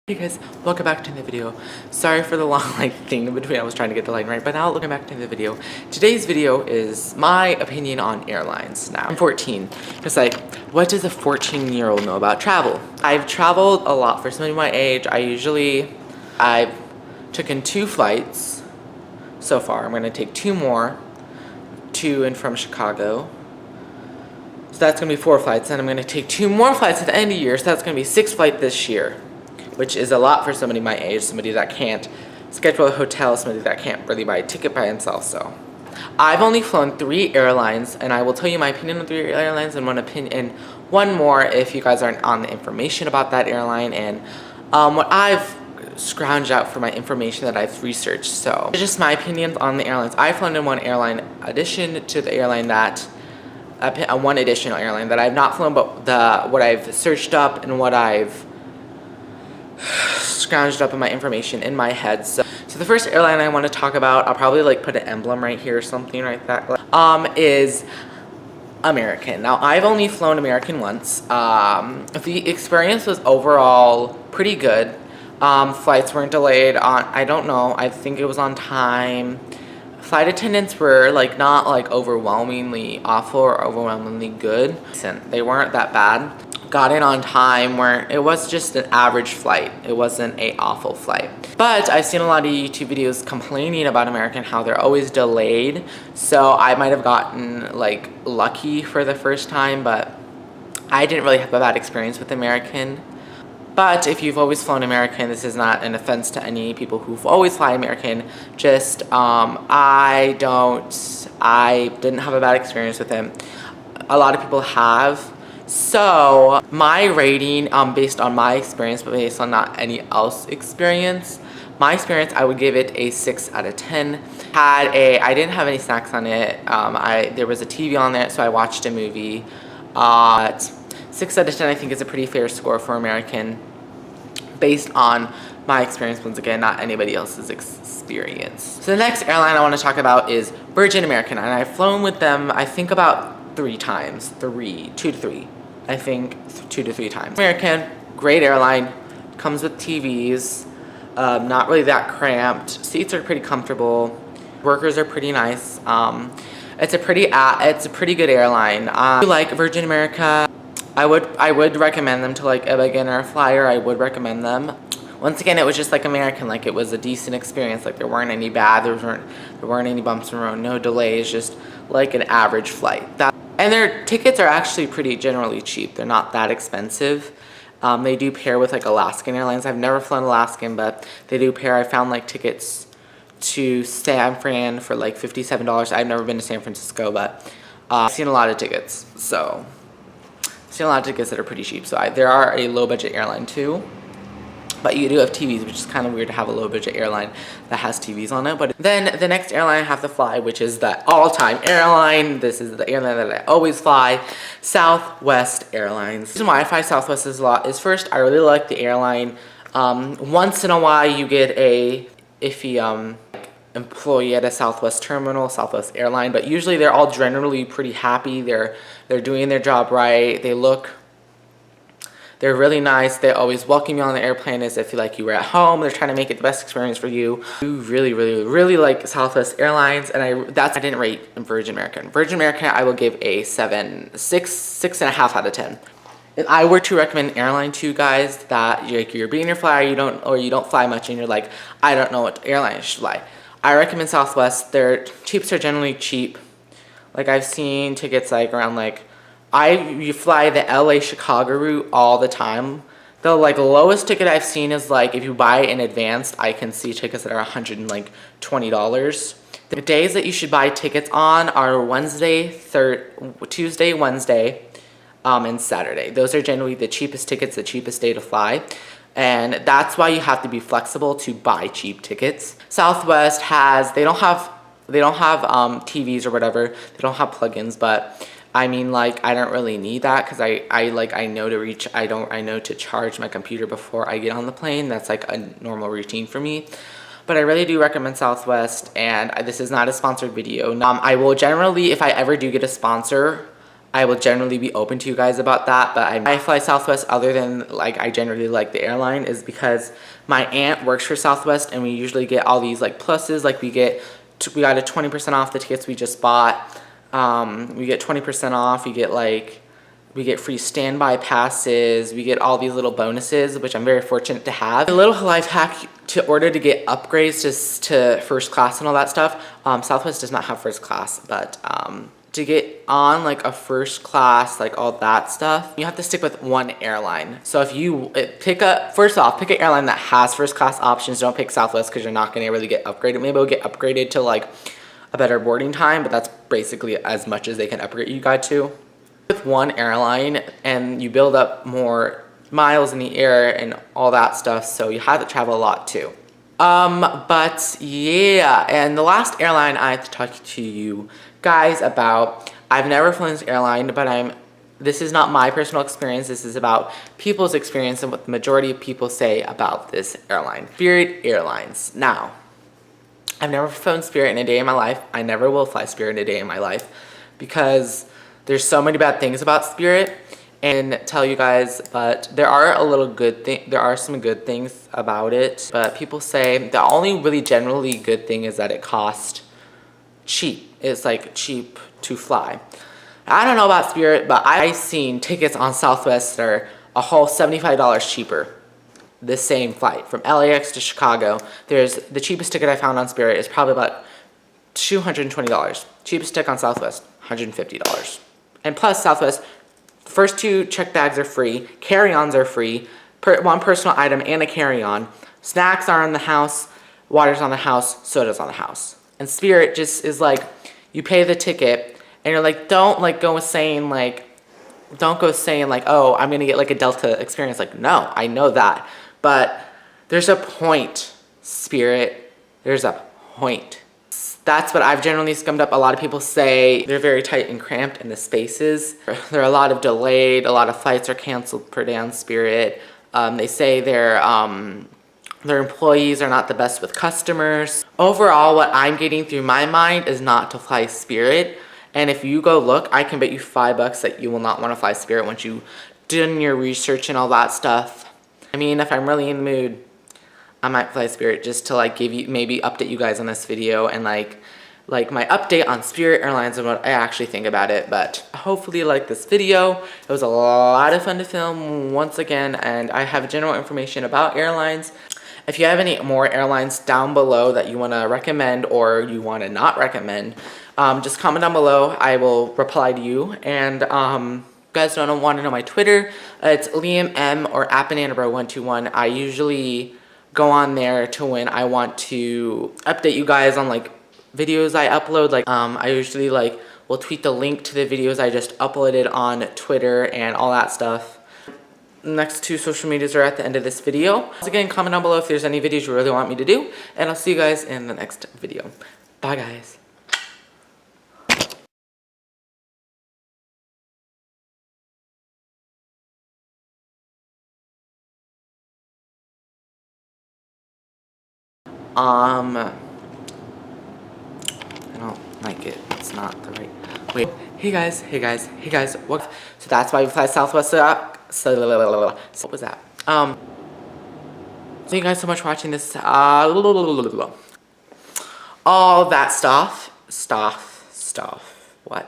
Hey guys, welcome back to the video. Sorry for the long thing in between. I was trying to get the line right, but now looking back to the video. Today's video is my opinion on airlines. Now, I'm 14. It's like, what does a 14-year-old know about travel? I've traveled a lot for somebody my age. I've taken 2 flights so far. I'm gonna take 2 more to and from Chicago. So that's gonna be 4 flights, and I'm gonna take 2 more flights at the end of the year, so that's gonna be 6 flights this year, which is a lot for somebody my age, somebody that can't schedule a hotel, somebody that can't really buy a ticket by himself. So I've only flown 3 airlines, and I will tell you my opinion on 3 airlines and one more if you guys aren't on the information about that airline and what I've scrounged out for my information that I've researched. So just my opinions on the airlines. I've flown in one airline addition to the airline that one additional airline that I've not flown, but what I've searched up and what I've scrounged up in my information in my head. So the first airline I want to talk about, I'll probably put an emblem right here or something like that, is American. Now, I've only flown American once. The experience was overall pretty good. Flights weren't delayed I don't know, I think it was on time. Flight attendants were not overwhelmingly awful or overwhelmingly good. They weren't that bad. Got in on time, where it was just an average flight. It wasn't an awful flight. But I've seen a lot of YouTube videos complaining about American, how they're always delayed. So I might have gotten lucky for the first time, but I didn't really have a bad experience with American. But if you've always flown American, this is not an offense to any people who've always fly American. Just I didn't have a bad experience with them. A lot of people have. So my rating, based on my experience, but based on not any else experience, my experience, I would give it a 6 out of 10. I didn't have any snacks on it. There was a TV on there, so I watched a movie. 6 out of 10, I think, is a pretty fair score for American, based on my experience. Once again, not anybody else's experience. So the next airline I want to talk about is Virgin American, and I've flown with them, I think, about 2 to 3. I think 2 to 3 times. American, great airline, comes with TVs, not really that cramped. Seats are pretty comfortable. Workers are pretty nice. It's a pretty good airline. If you like Virgin America, I would recommend them to a beginner flyer. I would recommend them. Once again, it was just American. It was a decent experience. There weren't any there weren't any bumps in the road, no delays, just an average flight. And their tickets are actually pretty generally cheap. They're not that expensive. They do pair with Alaskan Airlines. I've never flown Alaskan, but they do pair. I found tickets to San Fran for $57. I've never been to San Francisco, but I've seen a lot of tickets. So I've seen a lot of tickets that are pretty cheap. So there are a low budget airline too. But you do have TVs, which is kind of weird to have a low-budget airline that has TVs on it. But then the next airline I have to fly, which is the all-time airline. This is the airline that I always fly, Southwest Airlines. The reason why I fly Southwest a lot is, first, I really like the airline. Once in a while, you get a iffy employee at a Southwest terminal, Southwest airline. But usually, they're all generally pretty happy. They're doing their job right. They're really nice. They always welcome you on the airplane as if you were at home. They're trying to make it the best experience for you. I really, really, really like Southwest Airlines, and I didn't rate Virgin America. Virgin America, I will give a 6.5 out of 10. If I were to recommend an airline to you guys that you're a beginner flyer, you don't fly much, and you're I don't know what airline I should fly, I recommend Southwest. Their tips are generally cheap. I've seen tickets around you fly the LA Chicago route all the time. The lowest ticket I've seen is if you buy in advance, I can see tickets that are $120. The days that you should buy tickets on are Tuesday, Wednesday, and Saturday. Those are generally the cheapest tickets, the cheapest day to fly. And that's why you have to be flexible to buy cheap tickets. Southwest they don't have TVs or whatever. They don't have plugins, but I don't really need that, because I know to charge my computer before I get on the plane. That's a normal routine for me. But I really do recommend Southwest, and this is not a sponsored video. I will generally, if I ever do get a sponsor, I will generally be open to you guys about that. But I fly Southwest other than like I generally like the airline is because my aunt works for Southwest and we usually get all these like pluses. Like we got a 20% off the tickets we just bought. We get 20% off. We get free standby passes. We get all these little bonuses, which I'm very fortunate to have. A little life hack to order to get upgrades to first class and all that stuff. Southwest does not have first class, but to get on like a first class, like all that stuff, you have to stick with one airline. So if you first off, pick an airline that has first class options. Don't pick Southwest because you're not gonna really get upgraded. Maybe it'll get upgraded to like a better boarding time, but that's basically as much as they can upgrade you guys to. With one airline and you build up more miles in the air and all that stuff, so you have to travel a lot too. But yeah, and the last airline I have to talk to you guys about, I've never flown this airline, but this is not my personal experience, this is about people's experience and what the majority of people say about this airline. Spirit Airlines. Now, I've never flown Spirit in a day in my life. I never will fly Spirit in a day in my life because there's so many bad things about Spirit and tell you guys, but there are some good things about it. But people say the only really generally good thing is that it costs cheap. It's like cheap to fly. I don't know about Spirit, but I've seen tickets on Southwest that are a whole $75 cheaper. The same flight from LAX to Chicago. The cheapest ticket I found on Spirit is probably about $220. Cheapest ticket on Southwest, $150. And plus Southwest, first 2 checked bags are free, carry-ons are free, one personal item and a carry-on. Snacks are in the house, water's on the house, soda's on the house. And Spirit just is like, you pay the ticket and you're like, don't go saying like, oh, I'm gonna get like a Delta experience. Like, no, I know that. But there's a point, Spirit. There's a point. That's what I've generally skimmed up. A lot of people say they're very tight and cramped in the spaces. There are a lot of delayed, a lot of flights are canceled per day on Spirit. They say their employees are not the best with customers. Overall, what I'm getting through my mind is not to fly Spirit. And if you go look, I can bet you $5 that you will not want to fly Spirit once you've done your research and all that stuff. I mean, if I'm really in the mood, I might fly Spirit just to like maybe update you guys on this video and like my update on Spirit Airlines and what I actually think about it. But hopefully you like this video. It was a lot of fun to film once again, and I have general information about airlines. If you have any more airlines down below that you want to recommend or you want to not recommend, just comment down below. I will reply to you. And you guys don't want to know my Twitter, it's Liam M or @bananabro121. I usually go on there to when I want to update you guys on like videos I upload. Like I usually like will tweet the link to the videos I just uploaded on Twitter and all that stuff. Next 2 social medias are at the end of this video. Once again, comment down below if there's any videos you really want me to do, and I'll see you guys in the next video. Bye guys. I don't like it. It's not the right. Wait. Hey guys. What? So that's why we fly Southwest. So what was that? Thank you guys so much for watching this. All that stuff. What?